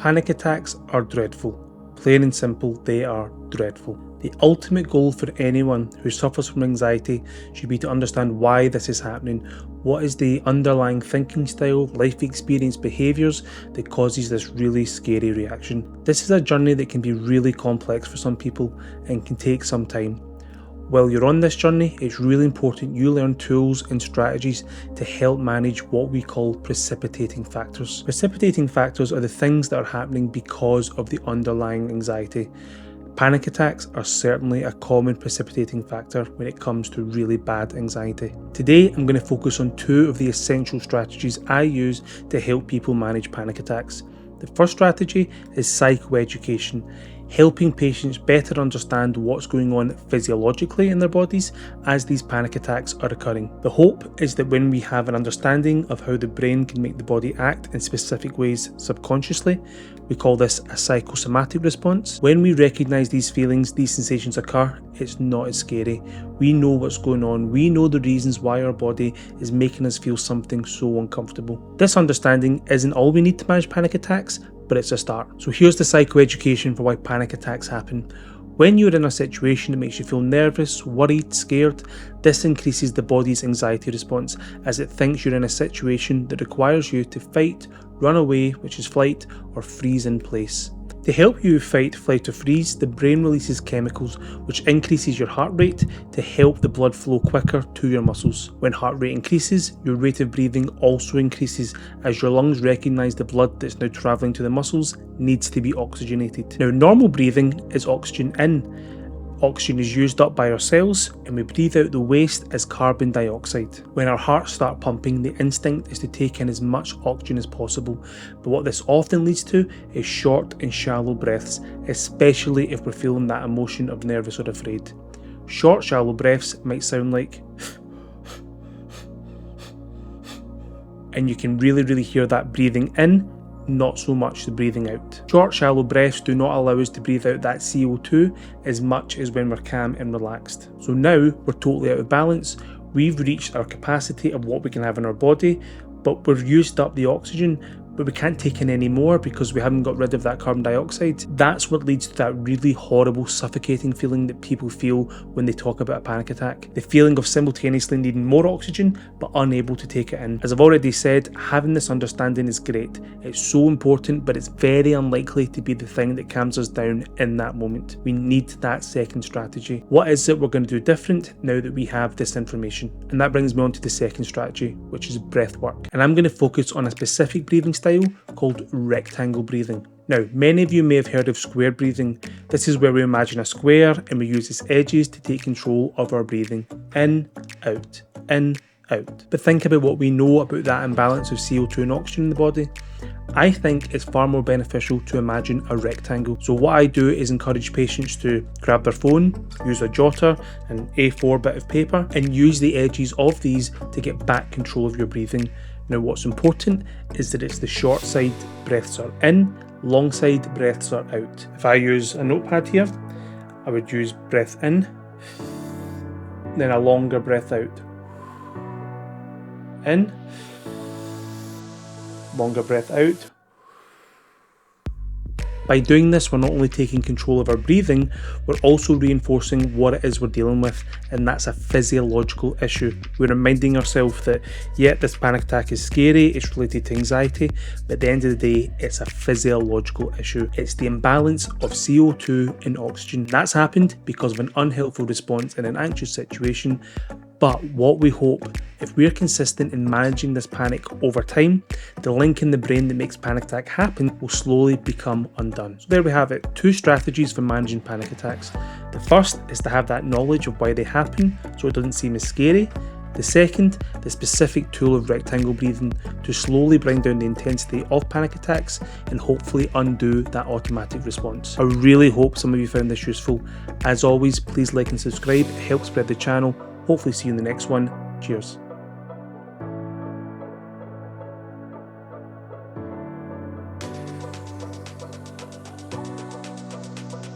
Panic attacks are dreadful. Plain and simple, they are dreadful. The ultimate goal for anyone who suffers from anxiety should be to understand why this is happening. What is the underlying thinking style, life experience, behaviours that causes this really scary reaction? This is a journey that can be really complex for some people and can take some time. While you're on this journey, it's really important you learn tools and strategies to help manage what we call precipitating factors. Precipitating factors are the things that are happening because of the underlying anxiety. Panic attacks are certainly a common precipitating factor when it comes to really bad anxiety. Today, I'm going to focus on two of the essential strategies I use to help people manage panic attacks. The first strategy is psychoeducation, helping patients better understand what's going on physiologically in their bodies as these panic attacks are occurring. The hope is that when we have an understanding of how the brain can make the body act in specific ways subconsciously, we call this a psychosomatic response. When we recognise these feelings, these sensations occur, it's not as scary. We know what's going on. We know the reasons why our body is making us feel something so uncomfortable. This understanding isn't all we need to manage panic attacks, but it's a start. So here's the psychoeducation for why panic attacks happen. When you're in a situation that makes you feel nervous, worried, scared, this increases the body's anxiety response as it thinks you're in a situation that requires you to fight, run away, which is flight, or freeze in place. To help you fight, flight, or freeze, the brain releases chemicals which increases your heart rate to help the blood flow quicker to your muscles. When heart rate increases, your rate of breathing also increases as your lungs recognise the blood that's now travelling to the muscles needs to be oxygenated. Now, normal breathing is oxygen in. Oxygen is used up by our cells and we breathe out the waste as carbon dioxide. When our hearts start pumping, the instinct is to take in as much oxygen as possible, but what this often leads to is short and shallow breaths, especially if we're feeling that emotion of nervous or afraid. Short, shallow breaths might sound like and you can really hear that breathing in, not so much the breathing out. Short, shallow breaths do not allow us to breathe out that CO2 as much as when we're calm and relaxed. So now we're totally out of balance. We've reached our capacity of what we can have in our body, but we've used up the oxygen, but we can't take in any more because we haven't got rid of that carbon dioxide. That's what leads to that really horrible, suffocating feeling that people feel when they talk about a panic attack. The feeling of simultaneously needing more oxygen, but unable to take it in. As I've already said, having this understanding is great. It's so important, but it's very unlikely to be the thing that calms us down in that moment. We need that second strategy. What is it we're going to do different now that we have this information? And that brings me on to the second strategy, which is breath work. And I'm going to focus on a specific breathing style called rectangle breathing. Now, many of you may have heard of square breathing. This is where we imagine a square and we use its edges to take control of our breathing. In, out, in, out. But think about what we know about that imbalance of CO2 and oxygen in the body. I think it's far more beneficial to imagine a rectangle. So what I do is encourage patients to grab their phone, use a jotter, an A4 bit of paper, and use the edges of these to get back control of your breathing. Now, what's important is that it's the short side breaths are in, long side breaths are out. If I use a notepad here, I would use breath in, then a longer breath out. In, longer breath out. By doing this, we're not only taking control of our breathing, we're also reinforcing what it is we're dealing with, and that's a physiological issue. We're reminding ourselves that, yeah, this panic attack is scary, it's related to anxiety, but at the end of the day, it's a physiological issue. It's the imbalance of CO2 and oxygen. That's happened because of an unhelpful response in an anxious situation. But what we hope, if we're consistent in managing this panic over time, the link in the brain that makes panic attack happen will slowly become undone. So there we have it, two strategies for managing panic attacks. The first is to have that knowledge of why they happen so it doesn't seem as scary. The second, the specific tool of rectangle breathing to slowly bring down the intensity of panic attacks and hopefully undo that automatic response. I really hope some of you found this useful. As always, please like and subscribe, it helps spread the channel. Hopefully see you in the next one. Cheers.